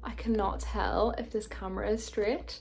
I cannot tell if this camera is straight.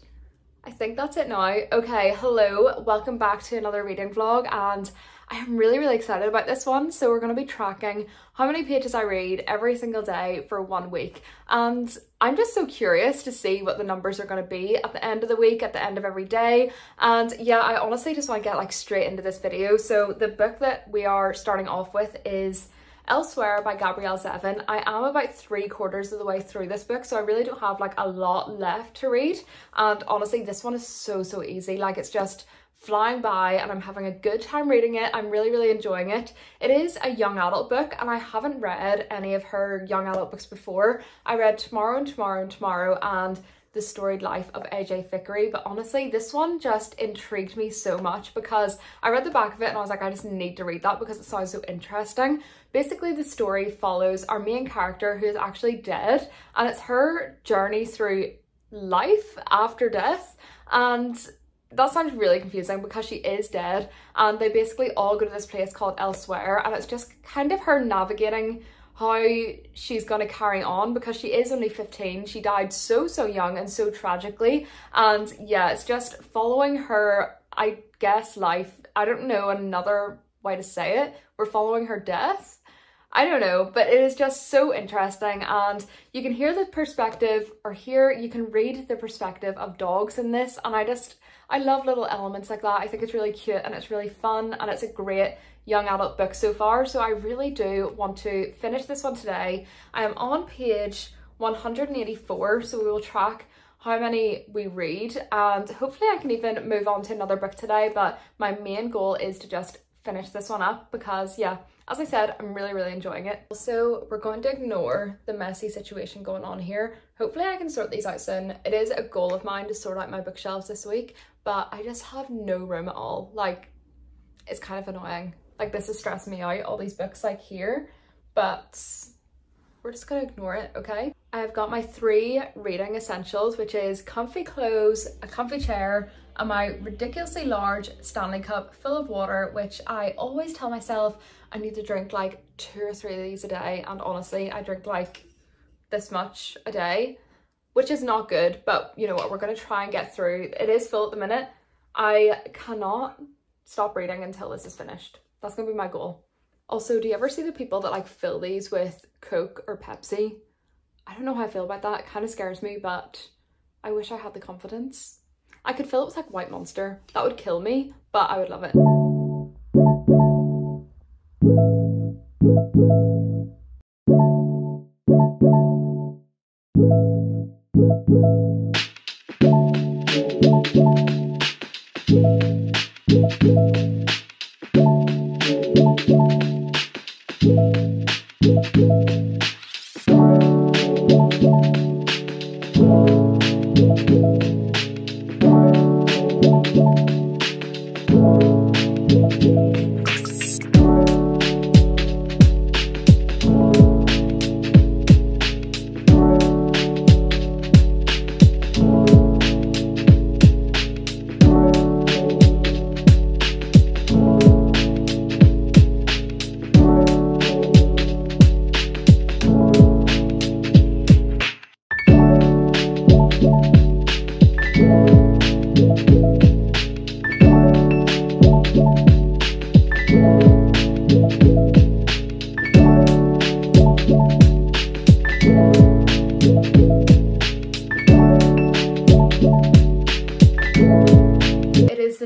I think that's it now. Okay, hello, welcome back to another reading vlog, and I am really excited about this one. So we're going to be tracking how many pages I read every single day for 1 week, and I'm just so curious to see what the numbers are going to be at the end of the week, at the end of every day. And yeah, I honestly just want to get like straight into this video. So the book that we are starting off with is Elsewhere by Gabrielle Zevin. I am about 3/4 of the way through this book, so I really don't have like a lot left to read. And honestly, this one is so easy. Like, it's just flying by and I'm having a good time reading it. I'm really enjoying it. It is a young adult book, and I haven't read any of her young adult books before. I read Tomorrow and Tomorrow and Tomorrow and The Storied Life of AJ Thickery, but honestly this one just intrigued me so much because I read the back of it and I was like, I just need to read that because it sounds so interesting. Basically, the story follows our main character, who is actually dead, and it's her journey through life after death. And that sounds really confusing because she is dead, and they basically all go to this place called Elsewhere, and it's just kind of her navigating how she's going to carry on because she is only 15. She died so young and so tragically, and yeah, it's just following her, I guess, life. I don't know another way to say it. We're following her death. I don't know, but it is just so interesting, and you can hear the perspective, or here you can read the perspective of dogs in this, and I love little elements like that. I think it's really cute and it's really fun, and it's a great young adult book so far. So I really do want to finish this one today. I am on page 184, so we will track how many we read, and hopefully I can even move on to another book today, but my main goal is to just finish this one up because yeah, as I said, I'm really enjoying it. Also, we're going to ignore the messy situation going on here. Hopefully I can sort these out soon. It is a goal of mine to sort out my bookshelves this week, but I just have no room at all. Like, it's kind of annoying. Like, this is stressing me out, all these books like here, but we're just gonna ignore it, okay? I've got my 3 reading essentials, which is comfy clothes, a comfy chair, and my ridiculously large Stanley cup full of water, which I always tell myself I need to drink like 2 or 3 of these a day, and honestly I drink like this much a day, which is not good, but you know what, we're gonna try and get through. It is full at the minute. I cannot stop reading until this is finished. That's gonna be my goal. Also, do you ever see the people that like fill these with Coke or Pepsi? I don't know how I feel about that. It kind of scares me, but I wish I had the confidence. I could fill it with like White Monster. That would kill me, but I would love it.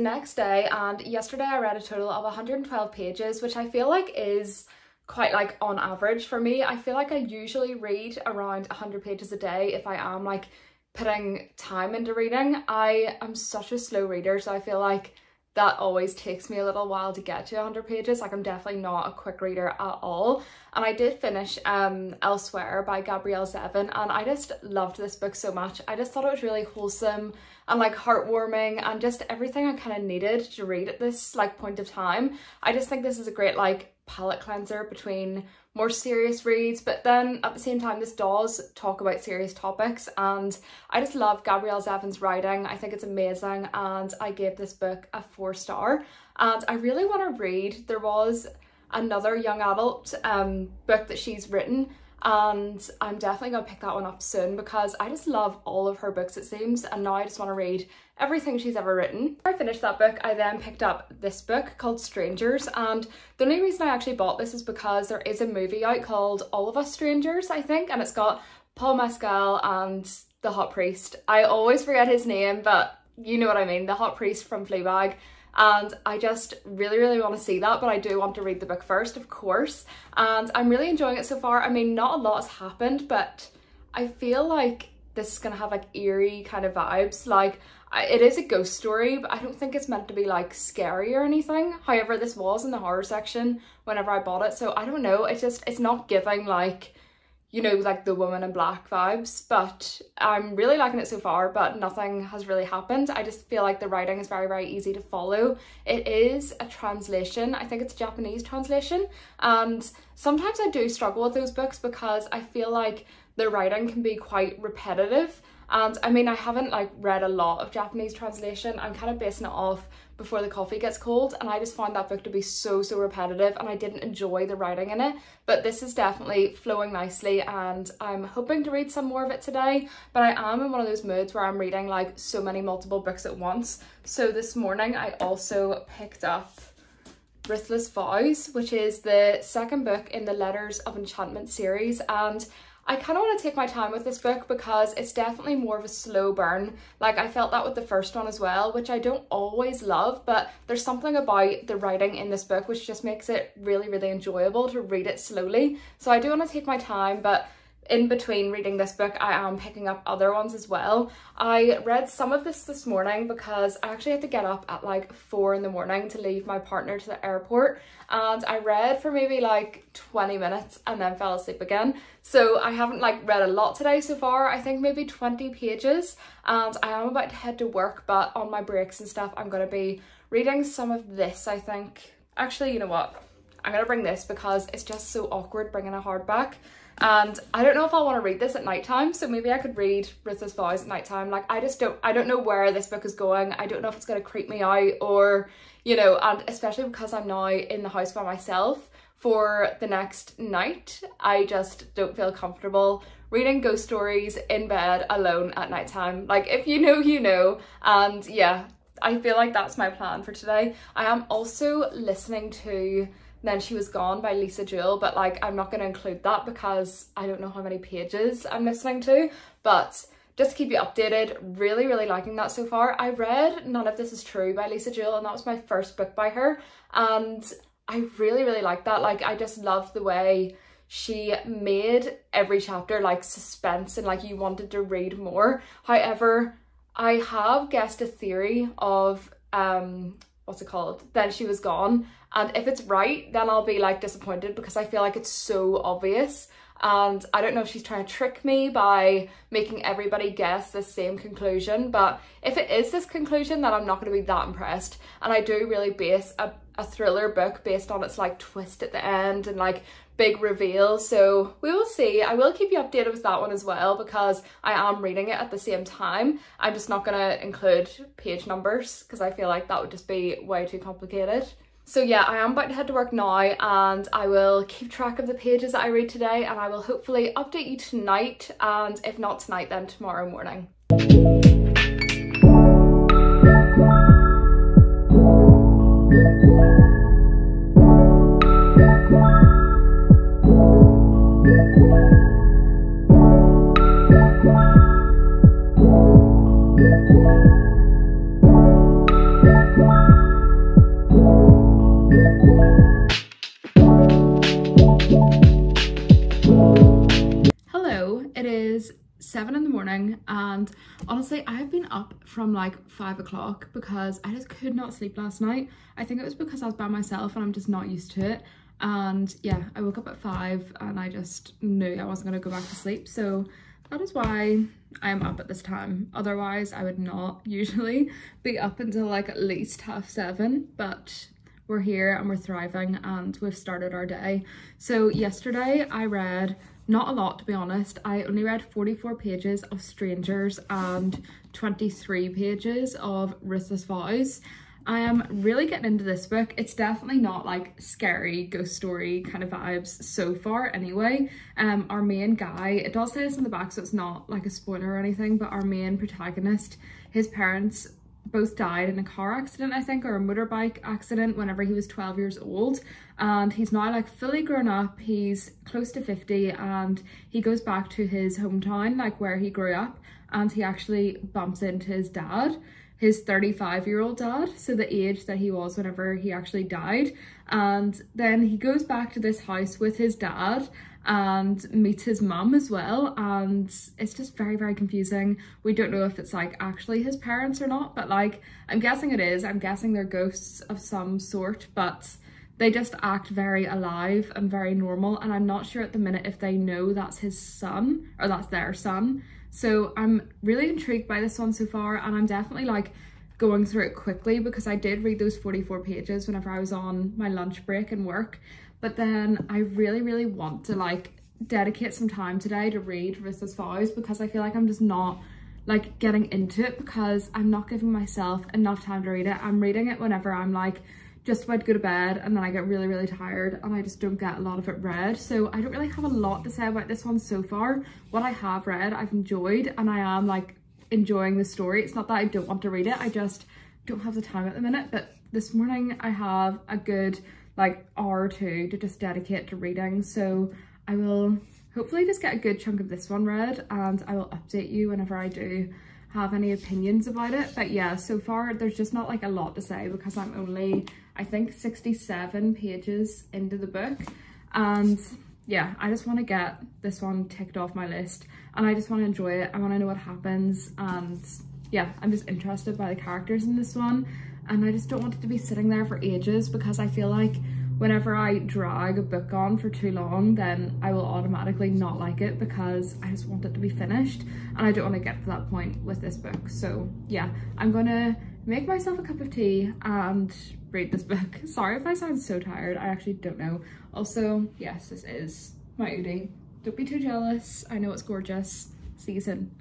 Next day, and yesterday I read a total of 112 pages, which I feel like is quite like on average for me. I feel like I usually read around 100 pages a day if I am like putting time into reading. I am such a slow reader, so I feel like that always takes me a little while to get to 100 pages. Like, I'm definitely not a quick reader at all. And I did finish Elsewhere by Gabrielle Zevin, and I just loved this book so much. I just thought it was really wholesome and like heartwarming, and just everything I kind of needed to read at this like point of time. I just think this is a great like palette cleanser between more serious reads, but then at the same time this does talk about serious topics, and I just love Gabrielle Zevin's writing. I think it's amazing, and I gave this book a 4-star, and I really want to read. There was another young adult book that she's written, and I'm definitely gonna pick that one up soon because I just love all of her books, it seems, and now I just want to read everything she's ever written. After I finished that book, I then picked up this book called Strangers, and the only reason I actually bought this is because there is a movie out called All of Us Strangers, I think, and it's got Paul Mescal and the hot priest. I always forget his name, but you know what I mean, the hot priest from Fleabag. And I just really want to see that, but I do want to read the book first, of course, and I'm really enjoying it so far. I mean, not a lot has happened, but I feel like this is gonna have like eerie kind of vibes. Like, it is a ghost story, but I don't think it's meant to be like scary or anything. However, this was in the horror section whenever I bought it, so I don't know, it's not giving like, you know, like the Woman in Black vibes, but I'm really liking it so far, but nothing has really happened. I just feel like the writing is very easy to follow. It is a translation, I think it's a Japanese translation, and sometimes I do struggle with those books because I feel like the writing can be quite repetitive. And I mean, I haven't like read a lot of Japanese translation. I'm kind of basing it off Before the Coffee Gets Cold, and I just found that book to be so repetitive, and I didn't enjoy the writing in it. But this is definitely flowing nicely, and I'm hoping to read some more of it today. But I am in one of those moods where I'm reading like so many multiple books at once. So this morning I also picked up Ruthless Vows, which is the second book in the Letters of Enchantment series, and I kind of want to take my time with this book because it's definitely more of a slow burn. Like, I felt that with the first one as well, which I don't always love, but there's something about the writing in this book which just makes it really enjoyable to read it slowly. So I do want to take my time, but in between reading this book, I am picking up other ones as well. I read some of this morning because I actually had to get up at like 4 in the morning to leave my partner to the airport, and I read for maybe like 20 minutes and then fell asleep again. So I haven't like read a lot today so far, I think maybe 20 pages, and I am about to head to work, but on my breaks and stuff I'm going to be reading some of this, I think. Actually, you know what? I'm going to bring this because it's just so awkward bringing a hardback. And I don't know if I want to read this at nighttime, so maybe I could read Ruthless Vows at nighttime. Like, I don't know where this book is going. I don't know if it's going to creep me out or, you know, and especially because I'm now in the house by myself for the next night, I just don't feel comfortable reading ghost stories in bed alone at nighttime. Like, if you know, you know. And yeah, I feel like that's my plan for today. I am also listening to Then She Was Gone by Lisa Jewell, but like, I'm not going to include that because I don't know how many pages I'm listening to, but just to keep you updated, really liking that so far. I read None of This Is True by Lisa Jewell, and that was my first book by her, and I really liked that. Like, I just loved the way she made every chapter like suspense and like you wanted to read more. However, I have guessed a theory of what's it called, Then She Was Gone, and if it's right then I'll be like disappointed because I feel like it's so obvious, and I don't know if she's trying to trick me by making everybody guess the same conclusion. But if it is this conclusion, then I'm not going to be that impressed. And I do really base a thriller book based on its like twist at the end and like big reveal, so we will see. I will keep you updated with that one as well because I am reading it at the same time. I'm just not going to include page numbers because I feel like that would just be way too complicated. So yeah, I am about to head to work now, and I will keep track of the pages that I read today, and I will hopefully update you tonight, and if not tonight then tomorrow morning. Hello, it is 7 in the morning, and honestly I've been up from like 5 o'clock because I just could not sleep last night. I think it was because I was by myself and I'm just not used to it, and yeah, I woke up at 5 and I just knew I wasn't going to go back to sleep, so that is why I am up at this time. Otherwise I would not usually be up until like at least 7:30, but we're here and we're thriving and we've started our day. So yesterday I read not a lot, to be honest. I only read 44 pages of Strangers and 23 pages of Ruthless Vows. I am really getting into this book. It's definitely not like scary ghost story kind of vibes so far anyway. Our main guy, it does say this in the back so it's not like a spoiler or anything, but our main protagonist, his parents both died in a car accident, I think, or a motorbike accident whenever he was 12 years old, and he's now like fully grown up. He's close to 50 and he goes back to his hometown, like where he grew up, and he actually bumps into his dad, his 35-year-old dad, so the age that he was whenever he actually died. And then he goes back to this house with his dad and meets his mum as well, and it's just very, very confusing. We don't know if it's like actually his parents or not, but like I'm guessing it is. I'm guessing they're ghosts of some sort, but they just act very alive and very normal, and I'm not sure at the minute if they know that's his son or that's their son. So I'm really intrigued by this one so far, and I'm definitely like going through it quickly because I did read those 44 pages whenever I was on my lunch break and work. But then I really, really want to like dedicate some time today to read Rissa's Vows, because I feel like I'm just not like getting into it because I'm not giving myself enough time to read it. I'm reading it whenever I'm like just about to go to bed, and then I get really, really tired and I just don't get a lot of it read. So I don't really have a lot to say about this one so far. What I have read, I've enjoyed, and I am like enjoying the story. It's not that I don't want to read it, I just don't have the time at the minute. But this morning I have a good like hour or two to just dedicate to reading, so I will hopefully just get a good chunk of this one read, and I will update you whenever I do have any opinions about it. But yeah, so far there's just not like a lot to say because I'm only, I think, 67 pages into the book, and yeah, I just want to get this one ticked off my list and I just want to enjoy it. I want to know what happens, and yeah, I'm just interested by the characters in this one, and I just don't want it to be sitting there for ages because I feel like whenever I drag a book on for too long, then I will automatically not like it because I just want it to be finished, and I don't want to get to that point with this book. So yeah, I'm gonna make myself a cup of tea and read this book. Sorry if I sound so tired, I actually don't know. Also, yes, this is my Udi. Don't be too jealous, I know it's gorgeous. See you soon.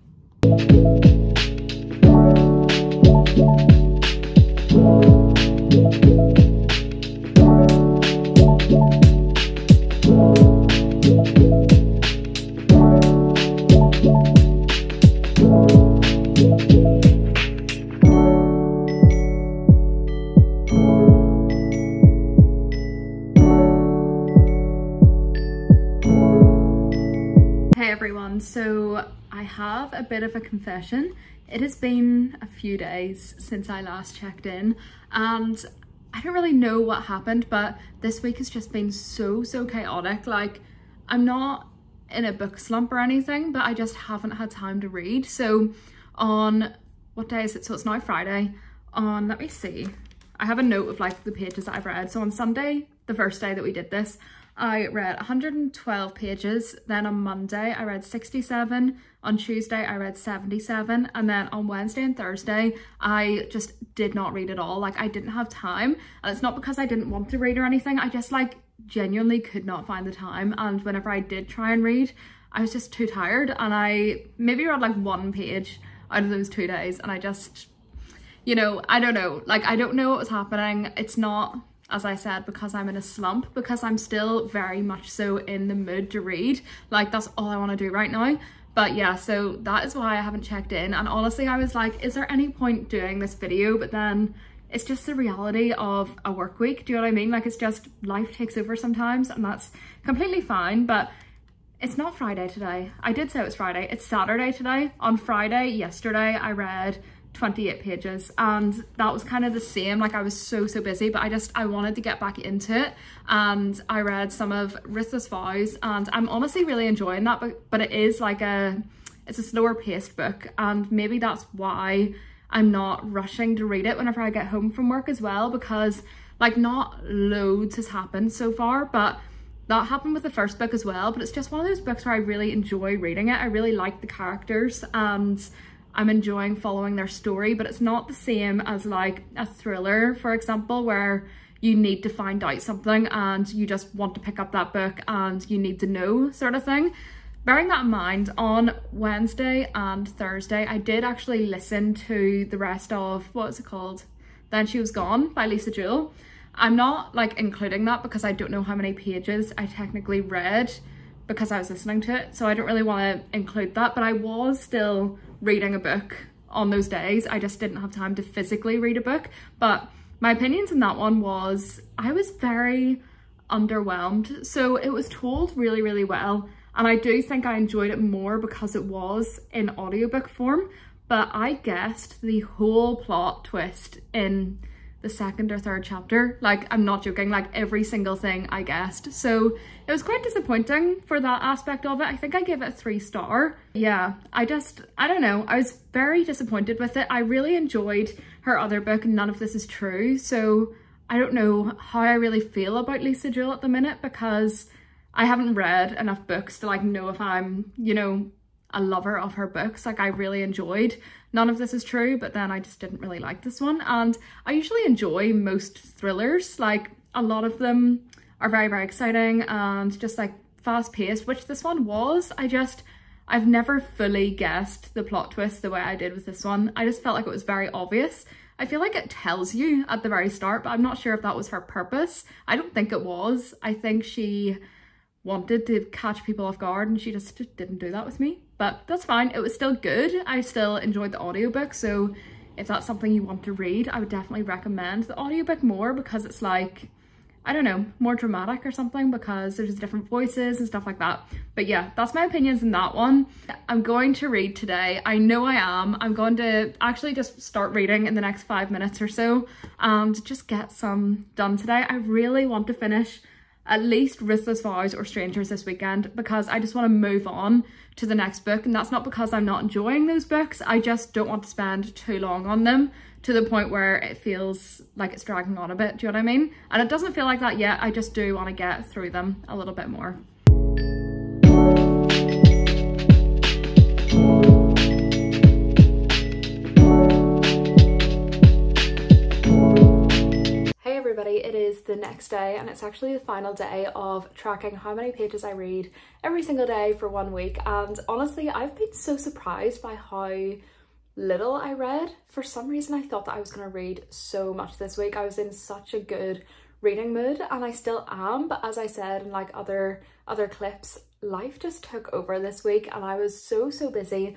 Hey everyone, so I have a bit of a confession. It has been a few days since I last checked in, and I don't really know what happened, but this week has just been so chaotic. Like, I'm not in a book slump or anything, but I just haven't had time to read. So on, what day is it? So it's now Friday. On, let me see, I have a note of like the pages that I've read. So on Sunday, the first day that we did this, I read 112 pages. Then on Monday I read 67, on Tuesday I read 77, and then on Wednesday and Thursday I just did not read at all. Like, I didn't have time, and it's not because I didn't want to read or anything, I just like genuinely could not find the time. And whenever I did try and read, I was just too tired, and I maybe read like one page out of those 2 days, and I just, you know, I don't know, like I don't know what was happening. It's not, as I said, because I'm in a slump, because I'm still very much so in the mood to read. Like, that's all I want to do right now. But yeah, so that is why I haven't checked in. And honestly, I was like, is there any point doing this video? But then it's just the reality of a work week. Do you know what I mean? Like, it's just life takes over sometimes, and that's completely fine. But it's not Friday today. I did say it was Friday. It's Saturday today. On Friday, yesterday, I read 28 pages, and that was kind of the same. Like, I was so busy, but I wanted to get back into it, and I read some of Rissa's Vows, and I'm honestly really enjoying that, but it is like it's a slower paced book, and maybe that's why I'm not rushing to read it whenever I get home from work as well, because like not loads has happened so far, but that happened with the first book as well. But it's just one of those books where I really enjoy reading it. I really like the characters and I'm enjoying following their story, but it's not the same as like a thriller, for example, where you need to find out something and you just want to pick up that book and you need to know, sort of thing. Bearing that in mind, on Wednesday and Thursday, I did actually listen to the rest of, what is it called? Then She Was Gone by Lisa Jewell. I'm not like including that because I don't know how many pages I technically read because I was listening to it, so I don't really want to include that, but I was still reading a book on those days. I just didn't have time to physically read a book. But my opinions in that one was I was very underwhelmed. So it was told really, really well, and I do think I enjoyed it more because it was in audiobook form, but I guessed the whole plot twist in the second or third chapter. Like, I'm not joking, like every single thing I guessed. So it was quite disappointing for that aspect of it. I think I gave it a 3-star. Yeah, I don't know. I was very disappointed with it. I really enjoyed her other book, None of This Is True. So I don't know how I really feel about Lisa Jewell at the minute because I haven't read enough books to like know if I'm, you know, a lover of her books. Like, I really enjoyed None of This Is True, but then I just didn't really like this one. And I usually enjoy most thrillers. Like, a lot of them are very, very exciting and just like fast paced, which this one was. I've never fully guessed the plot twist the way I did with this one. I just felt like it was very obvious. I feel like it tells you at the very start, but I'm not sure if that was her purpose. I don't think it was. I think she wanted to catch people off guard and she just didn't do that with me. But that's fine, it was still good. I still enjoyed the audiobook, so if that's something you want to read, I would definitely recommend the audiobook more because it's like, I don't know, more dramatic or something because there's different voices and stuff like that. But yeah, that's my opinions in that one. I'm going to read today. I know I am. I'm going to actually just start reading in the next 5 minutes or so and just get some done today. I really want to finish at least Ruthless Vows or Strangers this weekend because I just want to move on to the next book, and that's not because I'm not enjoying those books. I just don't want to spend too long on them to the point where it feels like it's dragging on a bit. Do you know what I mean? And it doesn't feel like that yet. I just do want to get through them a little bit more. It is the next day and it's actually the final day of tracking how many pages I read every single day for 1 week, and honestly I've been so surprised by how little I read. For some reason I thought that I was going to read so much this week. I was in such a good reading mood and I still am, but as I said in like other clips, life just took over this week and I was so busy.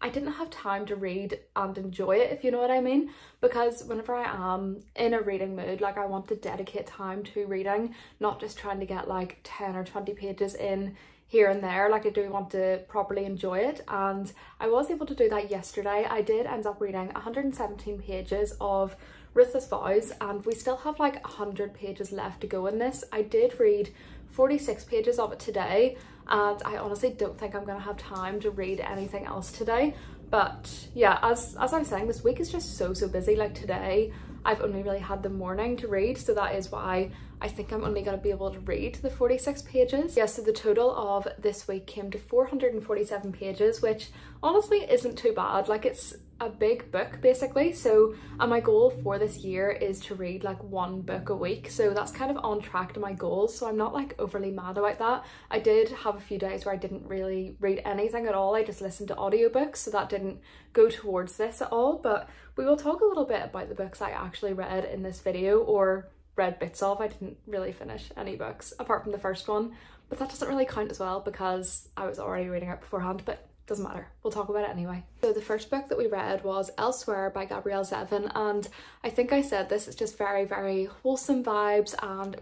I didn't have time to read and enjoy it, if you know what I mean, because whenever I am in a reading mood, like I want to dedicate time to reading, not just trying to get like 10 or 20 pages in here and there. Like, I do want to properly enjoy it, and I was able to do that yesterday. I did end up reading 117 pages of Ruthless Vows and we still have like 100 pages left to go in this. I did read 46 pages of it today and I honestly don't think I'm gonna have time to read anything else today. But yeah, as I was saying, this week is just so busy. Like today I've only really had the morning to read, so that is why I think I'm only going to be able to read the 46 pages. Yeah, so the total of this week came to 447 pages, which honestly isn't too bad. Like, it's a big book basically. So and my goal for this year is to read like 1 book a week, so that's kind of on track to my goals, so I'm not like overly mad about that. I did have a few days where I didn't really read anything at all. I just listened to audiobooks, so that didn't go towards this at all. But we will talk a little bit about the books I actually read in this video, or read bits of. I didn't really finish any books apart from the first one, but that doesn't really count as well because I was already reading it beforehand, but doesn't matter, we'll talk about it anyway. So the first book that we read was Elsewhere by Gabrielle Zevin, and I think I said this, it's just very wholesome vibes and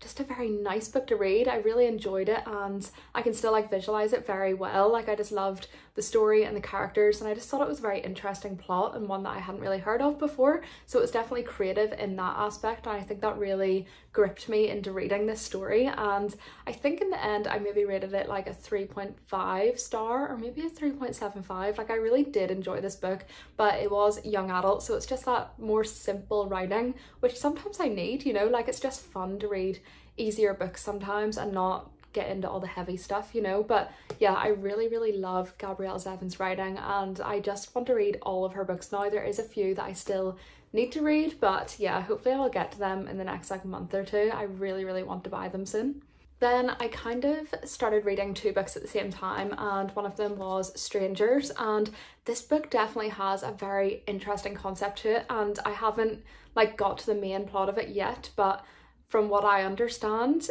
just a very nice book to read. I really enjoyed it and I can still like visualize it very well. Like, I just loved the story and the characters, and I just thought it was a very interesting plot and one that I hadn't really heard of before. So it was definitely creative in that aspect, and I think that really gripped me into reading this story. And I think in the end I maybe rated it like a 3.5 star or maybe a 3.75. Like, I really did enjoy this book, but it was young adult, so it's just that more simple writing, which sometimes I need, you know, like it's just fun to read easier books sometimes and not get into all the heavy stuff, you know. But yeah, I really love Gabrielle Zevin's writing and I just want to read all of her books now. There is a few that I still need to read, but yeah, hopefully I will get to them in the next like month or two. I really want to buy them soon. Then I kind of started reading two books at the same time, and one of them was Strangers, and this book definitely has a very interesting concept to it, and I haven't like got to the main plot of it yet, but from what I understand,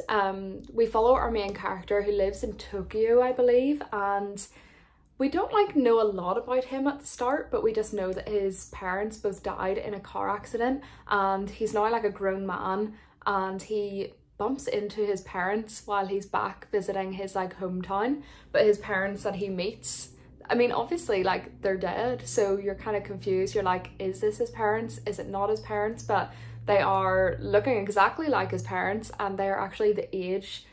we follow our main character who lives in Tokyo, I believe, and we don't like know a lot about him at the start, but we just know that his parents both died in a car accident, and he's now like a grown man, and he bumps into his parents while he's back visiting his like hometown. But his parents that he meets, I mean, obviously like they're dead, so you're kind of confused. You're like, is this his parents? Is it not his parents? But they are looking exactly like his parents, and they're actually the age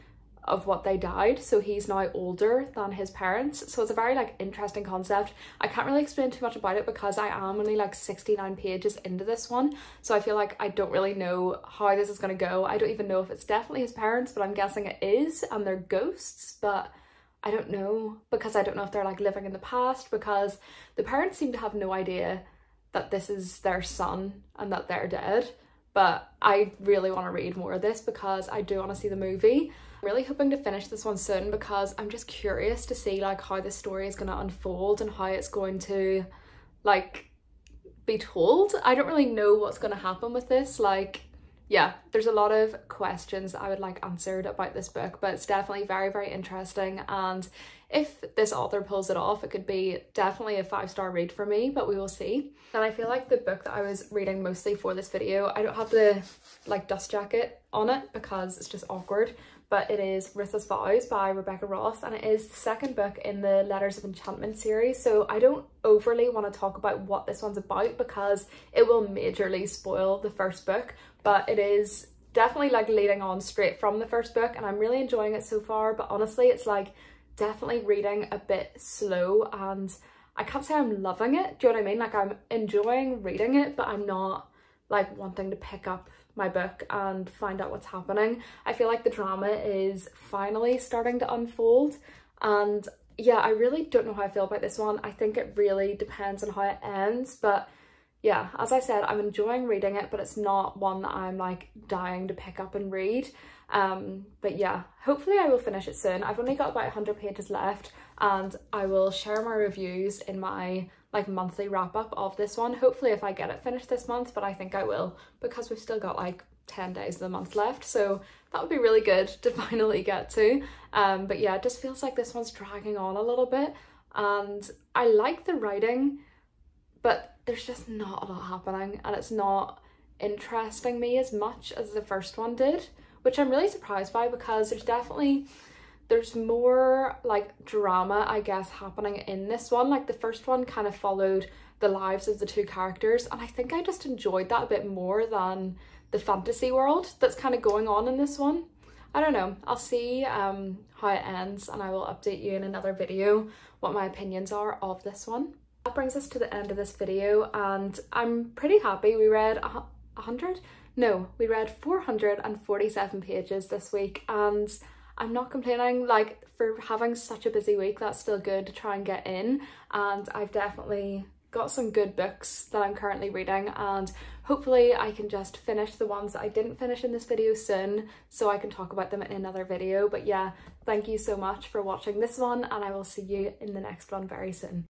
of what they died, so he's now older than his parents. So it's a very like interesting concept. I can't really explain too much about it because I am only like 69 pages into this one, so I feel like I don't really know how this is going to go. I don't even know if it's definitely his parents, but I'm guessing it is, and they're ghosts, but I don't know, because I don't know if they're like living in the past, because the parents seem to have no idea that this is their son and that they're dead. But I really want to read more of this because I do want to see the movie. I'm really hoping to finish this one soon because I'm just curious to see like how the story is going to unfold and how it's going to like be told. I don't really know what's going to happen with this. Like, yeah, there's a lot of questions I would like answered about this book, but it's definitely very, very interesting, and if this author pulls it off, it could be definitely a 5-star read for me, but we will see. And I feel like the book that I was reading mostly for this video, I don't have the like dust jacket on it because it's just awkward, but it is Ruthless Vows by Rebecca Ross, and it is the second book in the Letters of Enchantment series, so I don't overly want to talk about what this one's about because it will majorly spoil the first book, but it is definitely like leading on straight from the first book, and I'm really enjoying it so far. But honestly, it's like definitely reading a bit slow, and I can't say I'm loving it, do you know what I mean? Like, I'm enjoying reading it, but I'm not like wanting to pick up my book and find out what's happening. I feel like the drama is finally starting to unfold, and yeah, I really don't know how I feel about this one. I think it really depends on how it ends, but yeah, as I said, I'm enjoying reading it, but it's not one that I'm like dying to pick up and read. But yeah, hopefully I will finish it soon. I've only got about 100 pages left, and I will share my reviews in my like monthly wrap up of this one, hopefully if I get it finished this month, but I think I will because we've still got like 10 days of the month left, so that would be really good to finally get to. But yeah, it just feels like this one's dragging on a little bit, and I like the writing, but there's just not a lot happening, and it's not interesting me as much as the first one did, which I'm really surprised by because there's more like drama, I guess, happening in this one. Like the first one kind of followed the lives of the two characters, and I think I just enjoyed that a bit more than the fantasy world that's kind of going on in this one. I don't know, I'll see how it ends, and I will update you in another video what my opinions are of this one. That brings us to the end of this video, and I'm pretty happy. We read 447 pages this week, and I'm not complaining. Like, for having such a busy week, that's still good to try and get in, and I've definitely got some good books that I'm currently reading, and hopefully I can just finish the ones that I didn't finish in this video soon so I can talk about them in another video. But yeah, thank you so much for watching this one, and I will see you in the next one very soon.